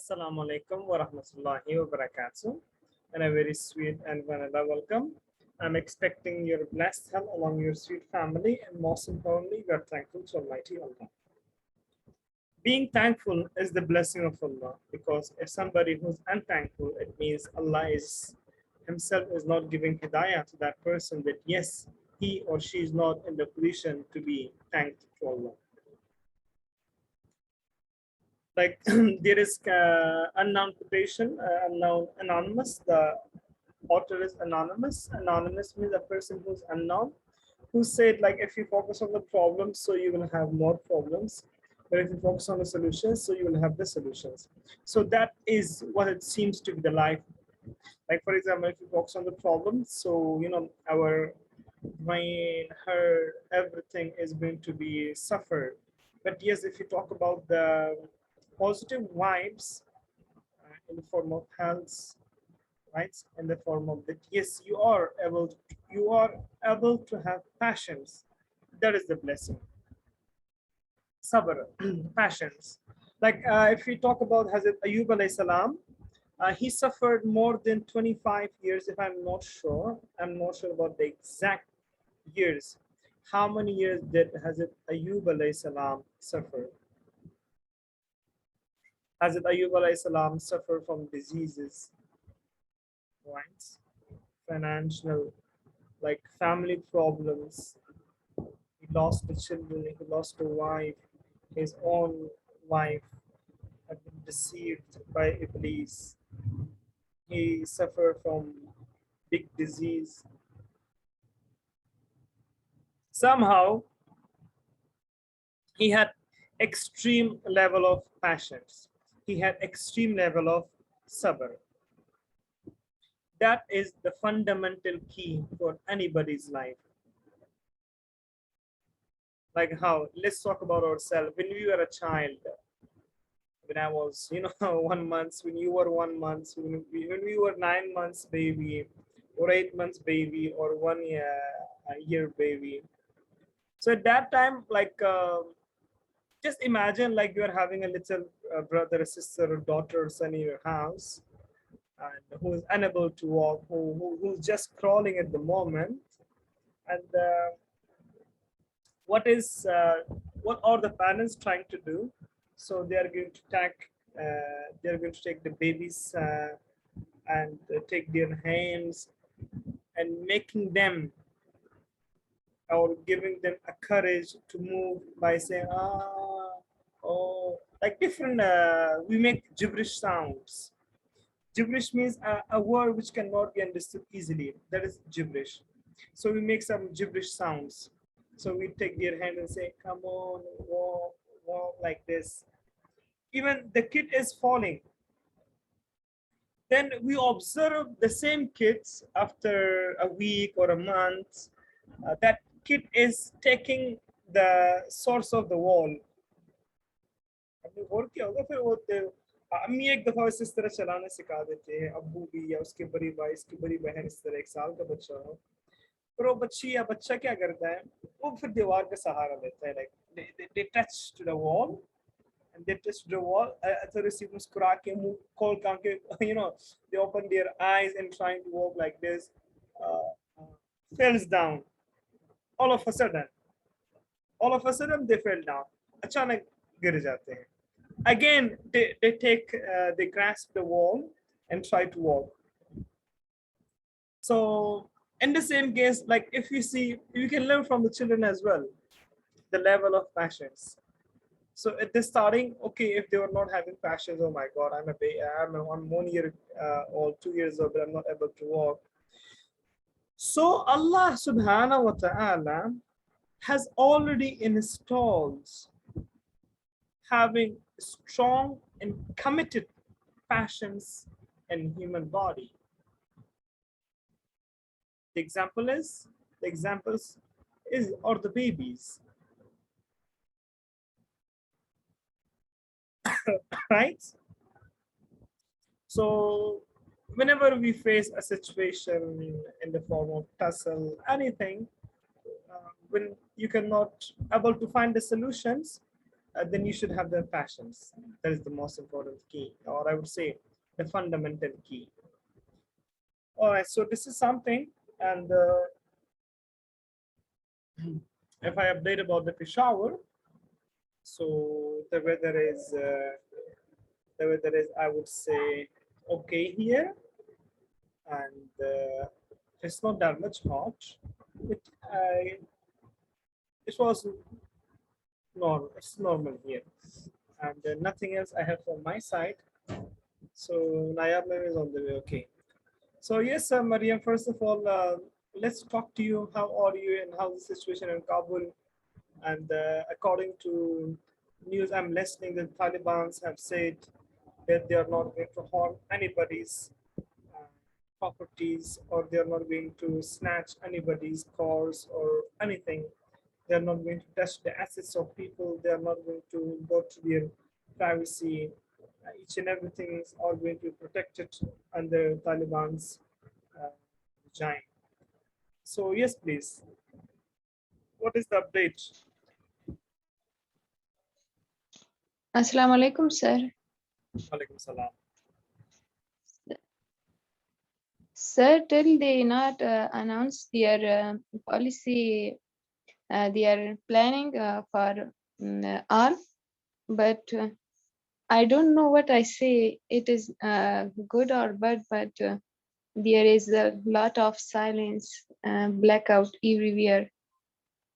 Assalamu alaikum wa rahmatullahi wa barakatuh, and a very sweet and vanilla welcome. I'm expecting your blessed health along your sweet family, and most importantly, we are thankful to Almighty Allah. Being thankful is the blessing of Allah, because if somebody who's unthankful, it means Allah is Himself is not giving hidayah to that person that yes, he or she is not in the position to be thanked to Allah. Like there is unknown quotation, unknown anonymous. The author is anonymous. Anonymous means a person who's unknown, who said like if you focus on the problems, so you will have more problems. But if you focus on the solutions, so you will have the solutions. So that is what it seems to be the life. Like for example, if you focus on the problems, so you know our brain, her, everything is going to be suffered. But yes, if you talk about the positive vibes in the form of health, right, in the form of that, yes, you are able to have passions. That is the blessing. Sabr, passions. Like if we talk about Hazrat Ayub alayhi salam, he suffered more than 25 years, if I'm not sure. I'm not sure about the exact years. How many years did Hazrat Ayub alayhi salam suffer? Hazrat Ayub alayhi salam suffered from diseases, right? Financial, like family problems. He lost the children, he lost a wife, his own wife had been deceived by Iblis. He suffered from big disease. Somehow, he had extreme level of passions. He had extreme level of sabr. That is the fundamental key for anybody's life. Like how, let's talk about ourselves. When we were a child, when I was, 1 month, when you were 1 month, when we were 9 months baby, or 8 months baby, or 1 year, a year baby. So at that time, like, just imagine like you're having a little brother, sister, or daughter, or son in your house, and who is unable to walk, who's just crawling at the moment, and what are the parents trying to do? So they are going to take the babies and take their hands and making them or giving them a courage to move by saying oh, like different. We make gibberish sounds. Gibberish means a word which cannot be understood easily. That is gibberish. So we make some gibberish sounds. So we take their hand and say, come on, walk, walk like this. Even the kid is falling. Then we observe the same kids after a week or a month. That kid is taking the source of the wall. अम्मी एक दफा इस तरह चलाना सिखा देते हैं, अब्बू भी या उसके बड़ी भाई, इसकी बड़ी बहन, इस तरह 1 साल का बच्चा हो, पर वो बच्ची या बच्चा क्या करता है, वो फिर दीवार का सहारा लेता है. Like they touch to the wall and they touch the wall. तो सिर्फ मुस्कुरा के मुंह खोल के, they open their eyes and trying to walk like this, falls down. All of a sudden they fell down. अचानक गिर जाते हैं. Again, they grasp the wall and try to walk. So in the same case, like if you see, you can learn from the children as well, the level of passions. So at the starting, okay, if they were not having passions, oh my God, I'm 1 year old, 2 years old, but I'm not able to walk. So Allah subhanahu wa ta'ala has already installed having strong and committed passions in human body. The examples are the babies, right? So whenever we face a situation in the form of tussle, anything, when you cannot able to find the solutions, then you should have the passions. That is the most important key, or I would say the fundamental key. All right, so this is something, and if I update about the Peshawar, so the weather is, I would say, okay here, and it's not that much hot. It it was normal. It's normal here, and nothing else I have from my side. So Nayab ma'am is on the way. Okay. So yes, Mariam. First of all, let's talk to you. How are you, and how's the situation in Kabul? And according to news I'm listening, the Taliban have said that they are not going to harm anybody's uh, properties, or they are not going to snatch anybody's cars or anything. They are not going to touch the assets of people. They are not going to go to their privacy. Each and everything is all going to be protected under Taliban's regime. So yes, please. What is the update? Assalamu alaikum, sir. Alaikum salam. Sir, till they not announce their policy, they are planning for all, but I don't know what I say. It is good or bad, but there is a lot of silence, blackout everywhere.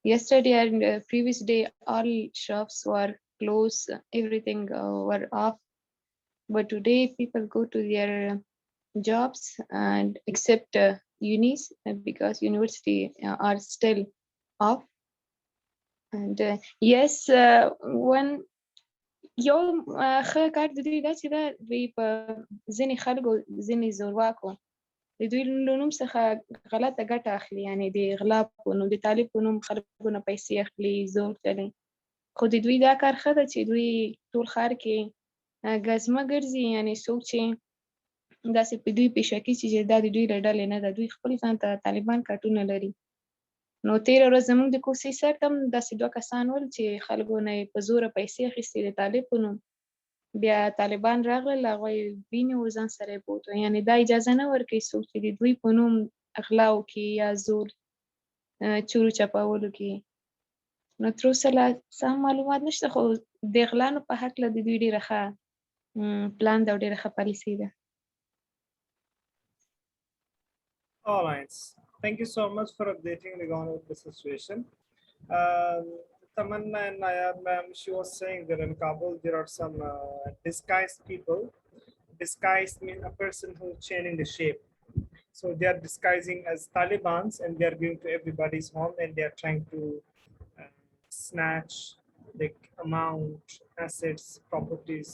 Yesterday and the previous day, all shops were closed, everything were off. But today, people go to their jobs and except unis because university are still off. And yes, when یو ښه کار د دوی دا چې دا دوی په ځینې خلکو ځینې زورواکو د دوی له نوم څخه غلطه ګټه اخلي، یعنې د غلا په نوم د طالب په نوم خلکو نه پیسې اخلي، زور چلي. خو د دوی دا کار ښه ده چې دوی ټول ښار کې ګزمه ګرځي، یعنې څوک چې داسې په دوی پیشکي چې دا د دوی له ډلې نه ده، دوی خپل ځان ته طالبان کارټونه لري. نو تېره ورځ زموږ د کوڅې سر ته هم داسې 2 کسان ول چې خلکو نه یې په زوره پیسې اخیستې د طالب په نوم. بیا طالبان راغلل، هغوی یې ونیو، ځان سره یې بوتلو. یعنې دا اجازه نه ورکوي څوک چې د دوی په نوم غلا وکړي یا زور چورو چپاولو کې. نو تر اوسه لا سم معلومات نشته، خو د غلانو په هکله د دوی ډېره ښه پلان ده او ډېره ښه پالیسي ده. All right. Thank you so much for updating regarding the situation. Tamanna and Nayab ma'am, she was saying that in Kabul there are some disguised people. Disguised means a person who's changing the shape. So they are disguising as Talibans, and they are going to everybody's home, and they are trying to snatch the amount, assets, properties,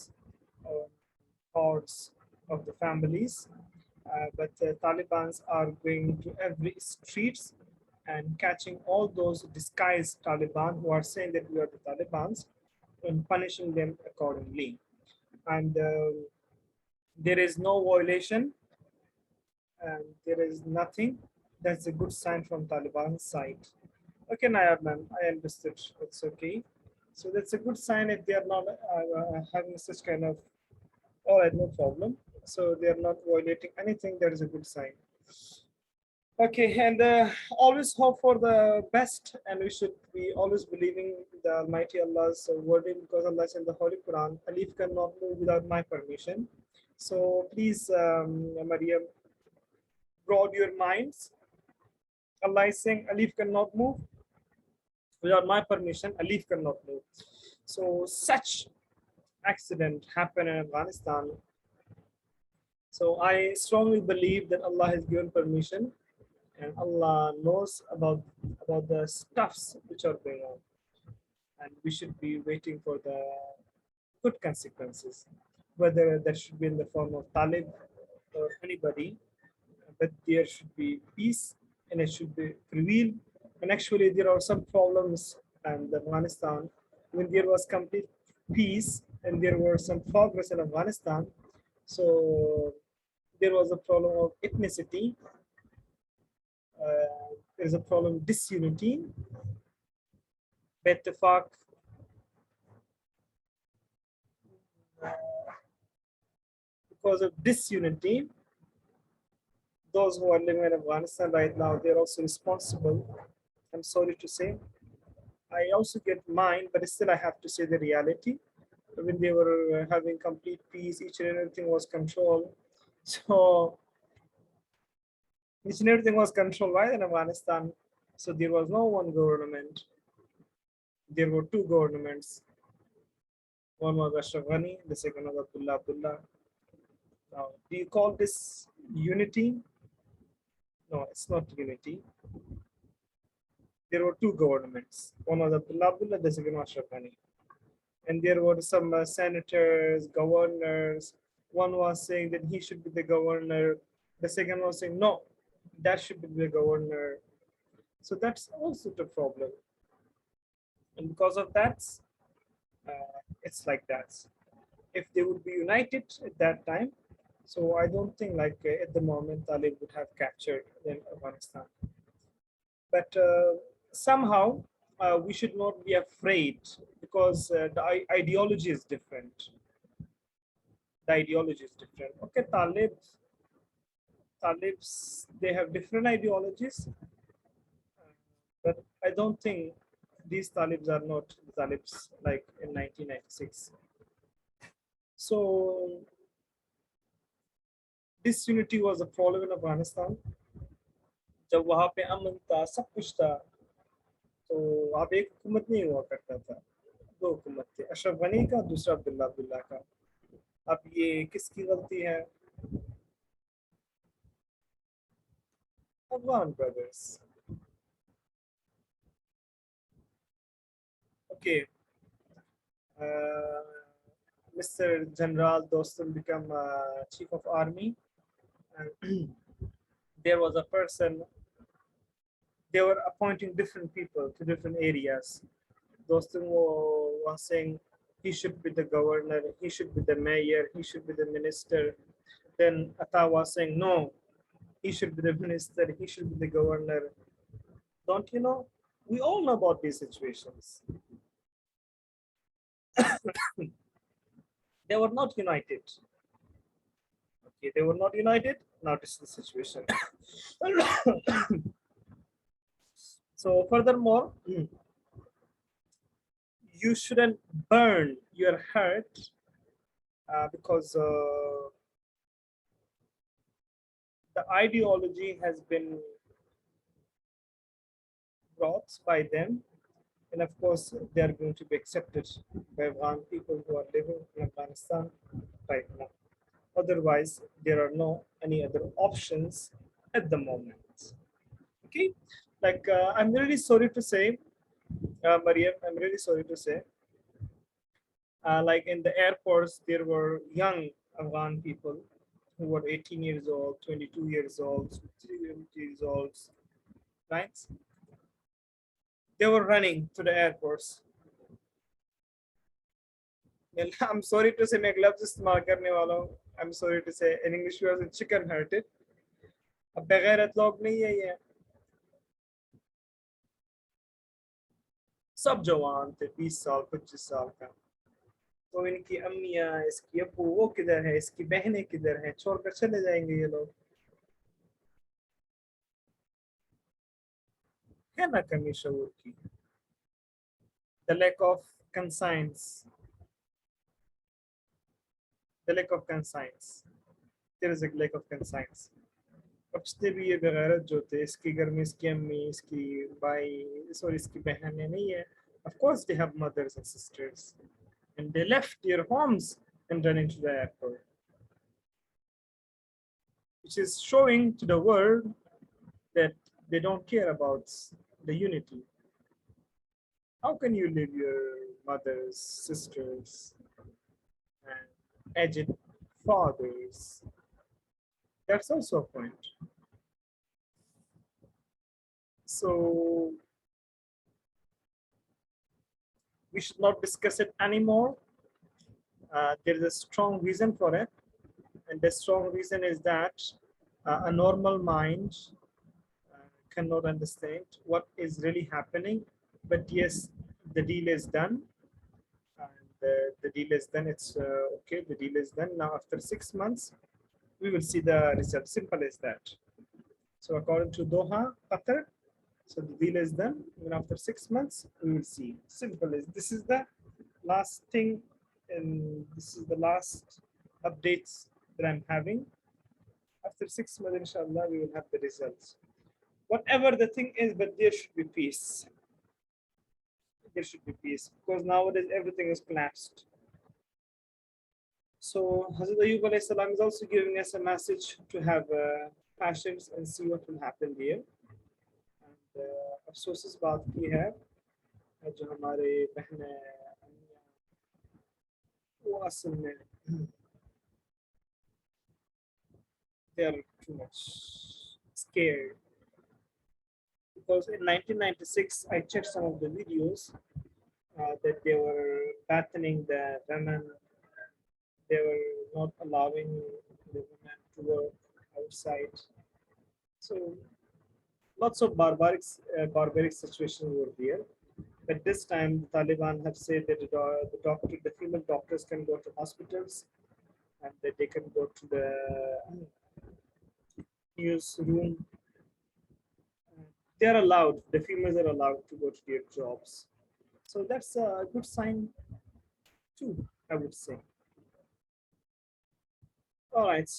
or parts of the families. But the Talibans are going to every streets and catching all those disguised Taliban who are saying that we are the Talibans and punishing them accordingly. And there is no violation and there is nothing. That's a good sign from Taliban's side. Okay, Nayab ma'am, I understood. It's okay. So that's a good sign if they are not having such kind of, all right, no problem. So they are not violating anything. That is a good sign. Okay, and always hope for the best, and we should be always believing the Almighty Allah's wording, because Allah says in the Holy Quran, Alif cannot move without my permission. So please, Maryam, broad your minds. Allah is saying Alif cannot move without my permission. Alif cannot move. So such accident happened in Afghanistan. So I strongly believe that Allah has given permission, and Allah knows about the stuffs which are going on, and we should be waiting for the good consequences, whether that should be in the form of Talib or anybody. But there should be peace, and it should be prevail. And actually, there are some problems in Afghanistan when there was complete peace and there were some progress in Afghanistan. So there was a problem of ethnicity. There is a problem of disunity. باتفاق because of disunity, those who are living in Afghanistan right now, they're also responsible. I'm sorry to say. I also get mine, but still I have to say the reality. When they were having complete peace, each and everything was controlled. So each and everything was controlled right in Afghanistan. So there was no one government. There were two governments. One was Ashraf Ghani, the second was Abdullah. Now, do you call this unity? No, it's not unity. There were two governments. One was Abdullah, the second was Ashraf Ghani. And there were some senators, governors. One was saying that he should be the governor. The second was saying, no, that should be the governor. So that's also the problem. And because of that, it's like that. If they would be united at that time, so I don't think like at the moment Talib would have captured in Afghanistan. But somehow we should not be afraid because the ideology is different. The ideology is different. Okay, Talibs, they have different ideologies, but I don't think these Talibs are not Talibs like in 1996. So disunity was a problem in Afghanistan. जब वहाँ पे अमन था सब कुछ था तो वहाँ पे एक हुकूमत नहीं हुआ करता था दो हुकूमत थे अशरफ गनी का दूसरा अब्दुल्ला का अब ये किसकी गलती है Afghan brothers okay Mr. General Dostum become chief of army and there was a person they were appointing different people to different areas. Dostum was saying he should be the governor, he should be the mayor, he should be the minister. Then Atta was saying no, he should be the minister, he should be the governor. Don't you know? We all know about these situations. They were not united. Okay, they were not united. Now this is the situation. So furthermore, you shouldn't burn your heart because the ideology has been brought by them, and of course they are going to be accepted by Afghan people who are living in Afghanistan right now. Otherwise, there are no any other options at the moment. Okay, like I'm really sorry to say, Mariam, I'm really sorry to say, like in the airports, there were young Afghan people who were 18 years old, 22 years old, 23 years old, right? They were running to the airports. I'm sorry to say, मैं gloves इस्तेमाल करने वाला हूँ. I'm sorry to say, in English, we are chicken hearted. अब बेगैरत लोग नहीं है ये. सब जवान थे 20 साल 25 साल का तो इनकी अम्मियाँ इसकी अब्बू वो किधर है इसकी बहनें किधर हैं छोड़कर चले जाएंगे ये लोग है ना कमी शऊर की the lack of conscience the lack of conscience there is a lack of conscience अब जितने भी ये बेगैरत जो थे इसके घर में इसकी अम्मी इसकी भाई सॉरी इसकी बहनें नहीं है of course they have mothers and sisters and they left their homes and ran into the airport which is showing to the world that they don't care about the unity. How can you leave your mothers, sisters, and aged fathers? That's also a point. So we should not discuss it anymore. There is a strong reason for it. And the strong reason is that a normal mind cannot understand what is really happening. But yes, the deal is done. And the deal is done. It's okay. The deal is done. Now after 6 months, we will see the result. Simple as that. So according to Doha, Qatar, so the deal is done. Even after 6 months, we will see. Simple as this is the last thing, and this is the last updates that I'm having. After 6 months, inshallah, we will have the results. Whatever the thing is, but there should be peace. There should be peace because nowadays everything is collapsed. So Hazrat Ayyub alayhi salam is also giving us a message to have patience and see what will happen here. And अफसोस इस बात की है जो हमारे बहनें वो असल में they are too much scared because in 1996 I checked some of the videos that they were battling the women. They were not allowing the women to work outside. So lots of barbaric situations were there. But this time, the Taliban have said that the female doctors can go to hospitals and that they can go to the newsroom. They are allowed. The females are allowed to go to their jobs. So that's a good sign too, I would say. All right.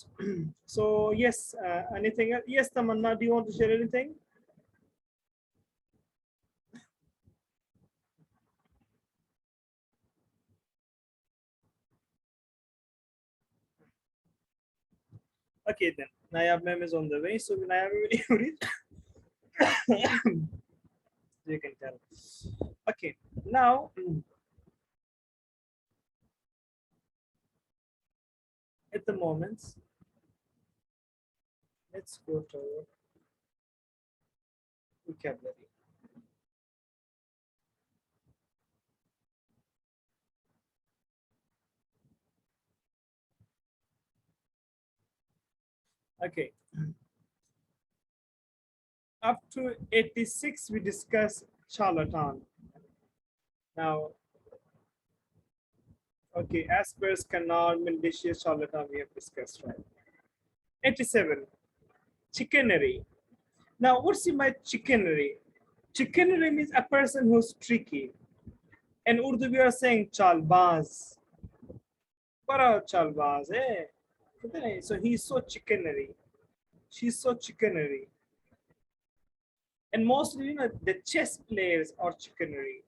So yes, anything else? Yes, Tamanna, do you want to share anything? Okay then. Nayab ma'am is on the way. So Nayab, you can tell. Okay. Now, at the moment, let's go to vocabulary. Okay. Up to 86, we discuss charlatan. Now, okay, asperse, canard, mendacious, charlatan, we have discussed, right? 87, chicanery. Now, what's in my chicanery? Chicanery means a person who's tricky. In Urdu, we are saying chalbaz. Para chalbaz, eh? So he's so chicanery. She's so chicanery. And mostly, the chess players are chicanery.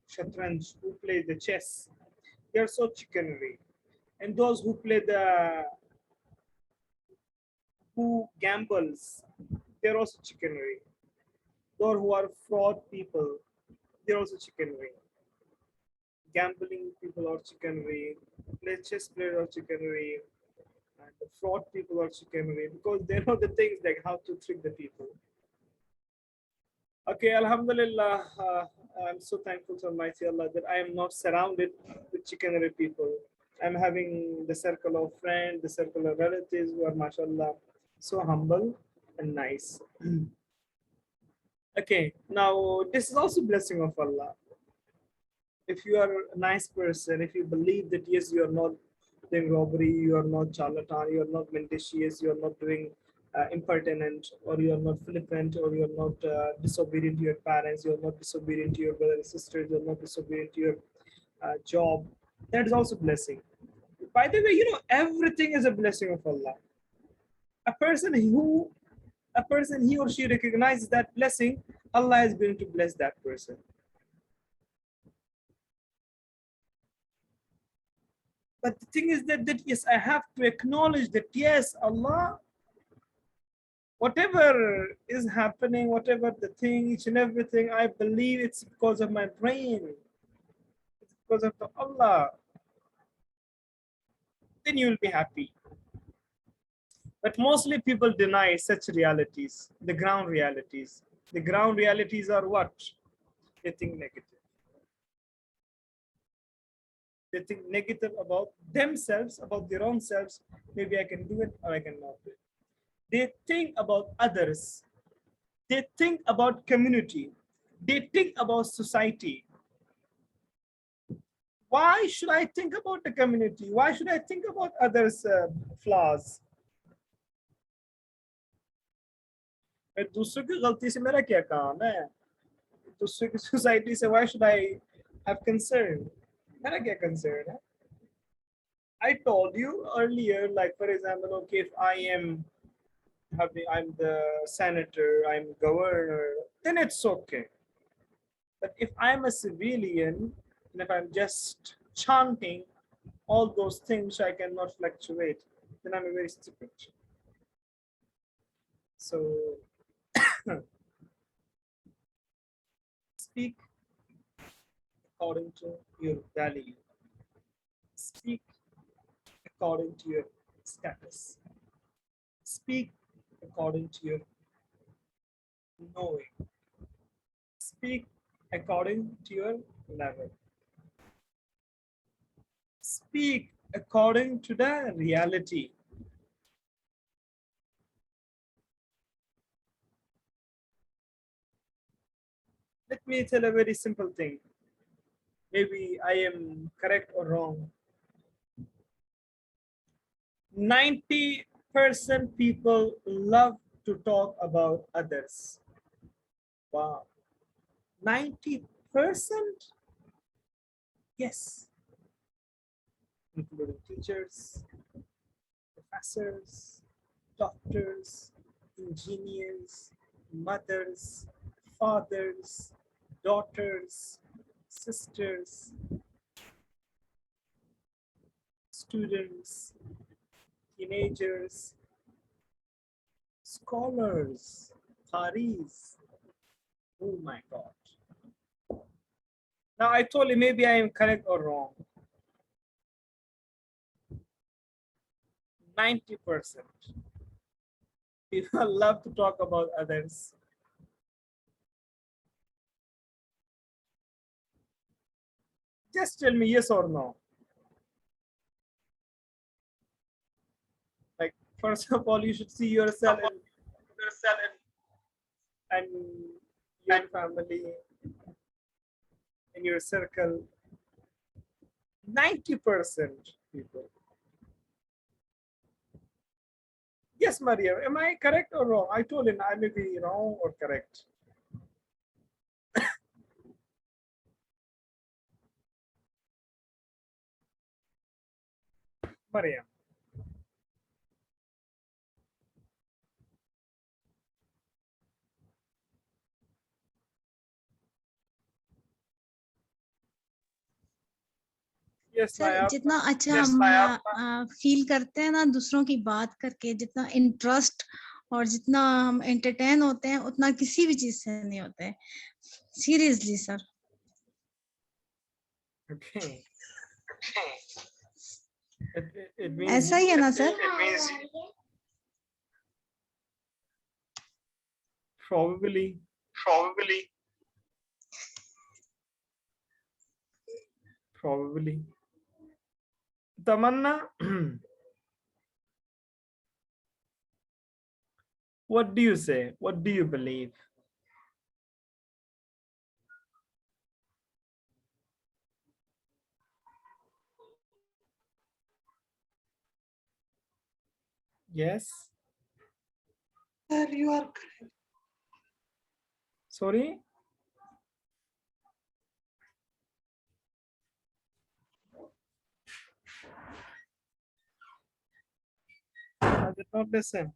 Shatranj, who play the chess, they are so chicanery. And those who play who gambles, they're also chicanery. Those who are fraud people, they're also chicanery. Gambling people are chicanery. Chess players are chicanery. And the fraud people are chicanery because they know the things like how to trick the people. Okay, Alhamdulillah, I'm so thankful to Almighty Allah that I am not surrounded with chicanery people. I'm having the circle of friends, the circle of relatives who are, mashallah, so humble and nice. Okay, now this is also blessing of Allah. If you are a nice person, if you believe that yes, you are not doing robbery, you are not charlatan, you are not mendicious, you are not doing impertinent, or you are not flippant, or you are not disobedient to your parents, you are not disobedient to your brothers and sisters, you are not disobedient to your job. That is also blessing. By the way, everything is a blessing of Allah. A person he or she recognizes that blessing, Allah is going to bless that person. But the thing is that yes, I have to acknowledge that yes, Allah, whatever is happening, whatever the thing, each and everything, I believe it's because of my brain. It's because of the Allah. Then you will be happy. But mostly people deny such realities, the ground realities. The ground realities are what? They think negative. They think negative about themselves, about their own selves. Maybe I can do it or I cannot do it. They think about others. They think about community. They think about society. Why should I think about the community? Why should I think about others' flaws? दूसरों की गलती से मेरा क्या काम है? दूसरों की सोसाइटी से why should I have concern? मेरा क्या concern है? I told you earlier, like for example, okay, if I'm the senator, I'm governor, then it's okay. But if I'm a civilian, and if I'm just chanting all those things, I cannot fluctuate, then I'm a very stupid. So speak according to your value. Speak according to your status. Speak according to your knowing. Speak according to your level. Speak according to the reality. Let me tell a very simple thing. Maybe I am correct or wrong. 90% people love to talk about others. Wow. 90%? Yes. Including teachers, professors, doctors, engineers, mothers, fathers, daughters, sisters, students, teenagers, scholars, qaris. Oh my God. Now I told you maybe I am correct or wrong. 90% people love to talk about others. Just tell me yes or no. Like, first of all, you should see yourself and your family in your circle. 90% people. Yes, Maria, am I correct or wrong? I told him I may be wrong or correct. Maria. Yes, sir Maya. जितना अच्छा हम feel करते हैं ना दूसरों की बात करके, जितना इंटरेस्ट और जितना हम एंटरटेन होते हैं उतना किसी भी चीज से नहीं होते हैं, seriously sir. Okay. It means ऐसा ही है ना sir? probably. Tamanna, what do you say? What do you believe? Yes. Sir, you are correct. Sorry. I did not listen.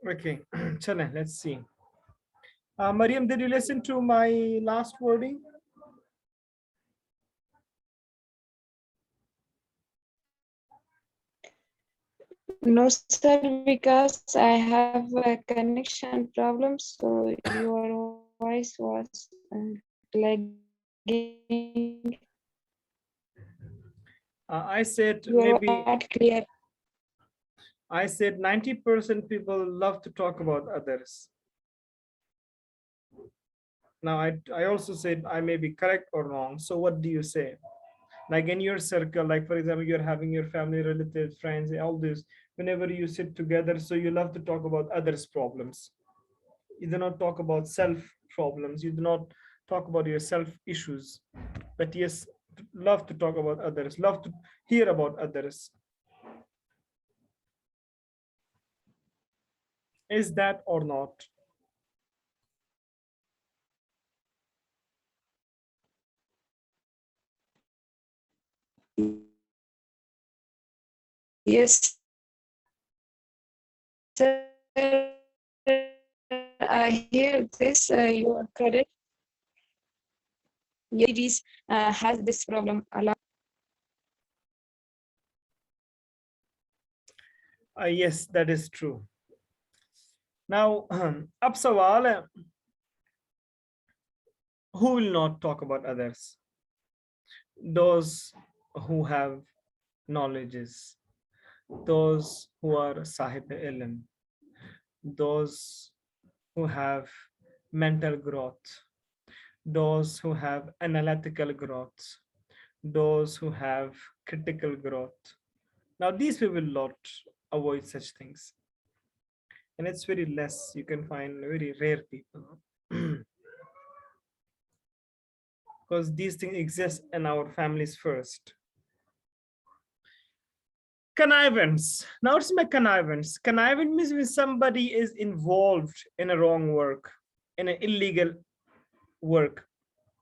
Okay, chale, let's see. Mariam, did you listen to my last wording? No, sir, because I have a connection problem, so your voice was lagging. I said You are maybe not clear. I said 90% people love to talk about others. Now, I also said I may be correct or wrong. So what do you say? Like in your circle, like for example, you're having your family, relatives, friends, all this, whenever you sit together, so you love to talk about others' problems. You do not talk about self problems. You do not talk about your self issues. But yes, love to talk about others, love to hear about others. Is that or not? Yes, sir, I hear this. You are correct. Ladies has this problem a lot. Yes, that is true. Now, ab sawal hai, who will not talk about others? Those who have knowledges, those who are sahib ilm, those who have mental growth, those who have analytical growth, those who have critical growth. Now, these people will not avoid such things. And it's very less. You can find very rare people. Because these things exist in our families first. Connivance. Now it's my connivance. Connivance means when somebody is involved in a wrong work, in an illegal work.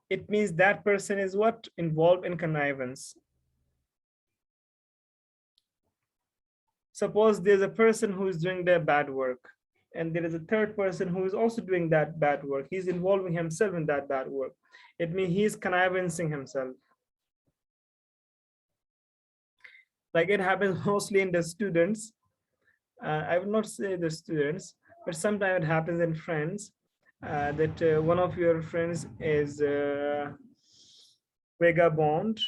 It means that person is what? Involved in connivance. Suppose there's a person who is doing their bad work, and there is a third person who is also doing that bad work. He's involving himself in that bad work. It means he's connivancing himself. Like it happens mostly in the students. I would not say the students, but sometimes it happens in friends that one of your friends is vagabond.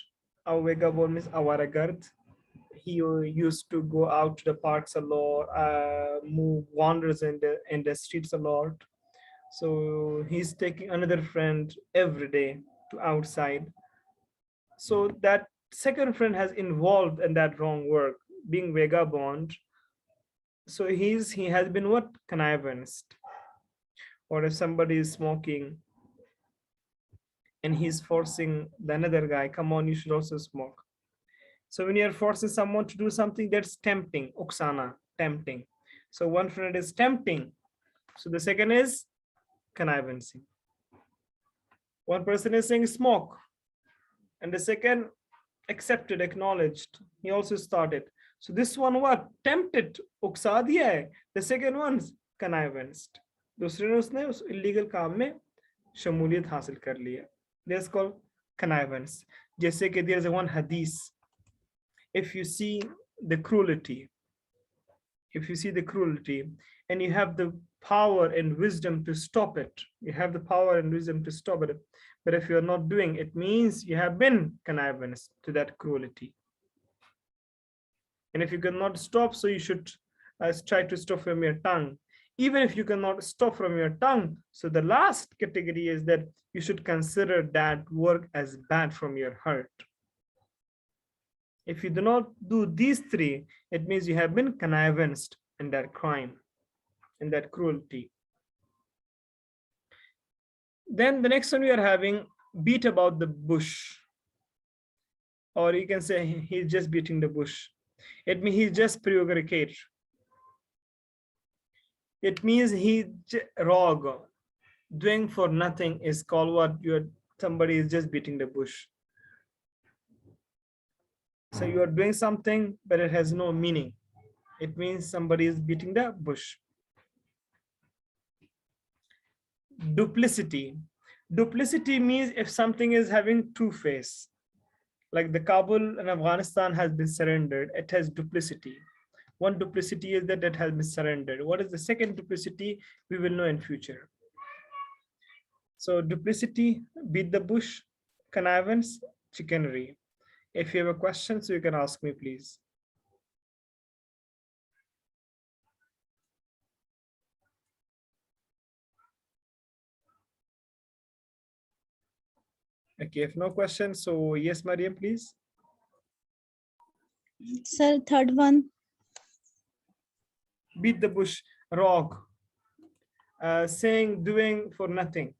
Our vagabond means awaragard. He used to go out to the parks a lot, move wanders in the streets a lot. So he's taking another friend every day to outside. So that second friend has involved in that wrong work, being vagabond. So he has been what? Connivanced. Or if somebody is smoking and he's forcing the another guy, come on, you should also smoke. So when you're forcing someone to do something that's tempting, oksana, tempting. So one friend is tempting. So the second is connivancing. One person is saying smoke, and the second accepted, acknowledged. He also started. So this one what? Tempted, uksa diya hai. The second one's connivanced. दूसरे ने उसने उस illegal काम में शमूलियत हासिल कर लिया. That's called connivance. जैसे कि there's one hadith. If you see the cruelty, and you have the power and wisdom to stop it, but if you're not doing it, means you have been connivance to that cruelty. And if you cannot stop, so you should try to stop from your tongue. Even if you cannot stop from your tongue, so the last category is that you should consider that work as bad from your heart. If you do not do these three, it means you have been connivanced in that crime, in that cruelty. Then the next one we are having, beat about the bush. Or you can say he's just beating the bush. It means he's just prevaricate. It means he wrong. Doing for nothing is called what? Somebody is just beating the bush. So you are doing something, but it has no meaning. It means somebody is beating the bush. Duplicity. Duplicity means if something is having two face. Like the Kabul and Afghanistan has been surrendered, it has duplicity. One duplicity is that it has been surrendered. What is the second duplicity? We will know in future. So duplicity, beat the bush, connivance, chicanery. If you have a question, so you can ask me, please. Okay, if no questions, so yes, Mariam, please. Sir, third one. Beat the bush, rock. Saying, doing for nothing.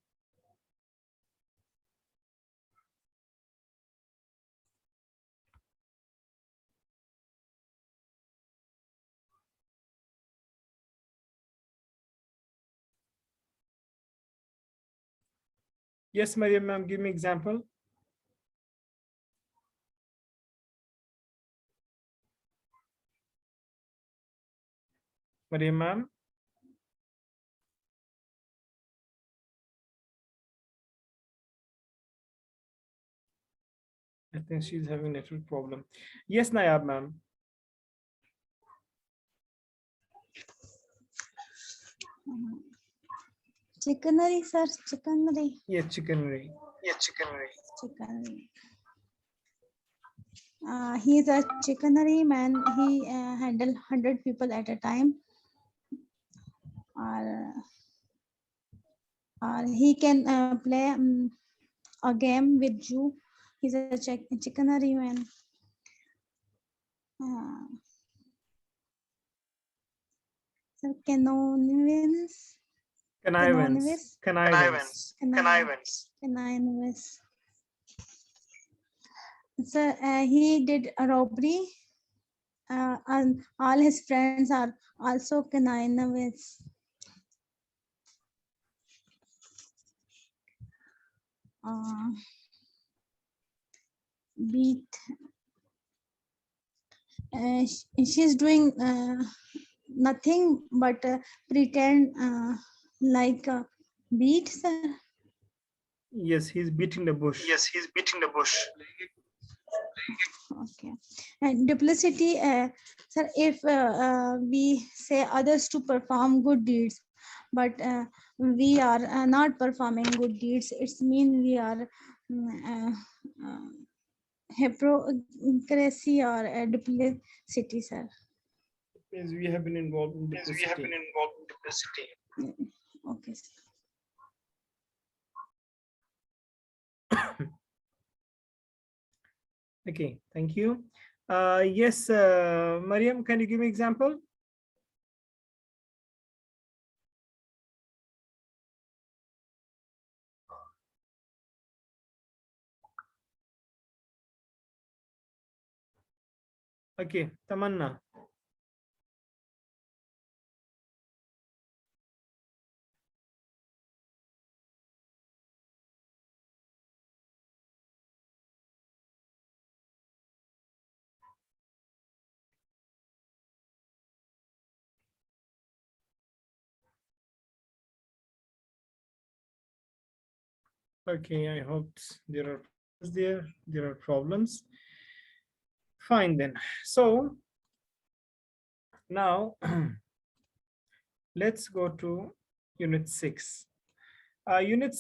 Yes, Mariam, ma'am, give me example. Mariam, ma'am. I think she's having network problem. Yes, Nayab, ma'am. Chicanery, sir. Chicanery. Yeah, chicanery. Chicanery. He is a chicanery man. He handle 100 people at a time. Or he can play a game with you. He's a chicanery man. Sir, connivance. Connivance. Sir, he did a robbery. And all his friends are also connivance. Beat. She's doing nothing but pretend like beat, sir. Yes, he's beating the bush. Okay. And duplicity, sir, if we say others to perform good deeds, but we are not performing good deeds, it's mean we are hypocrisy or duplicity, sir. Means we have been involved in duplicity. Okay, sir. Okay, thank you. Yes, Mariam, can you give me example? Okay, Tamanna. Okay, I hope there are problems. Fine then. So now let's go to unit 6. Unit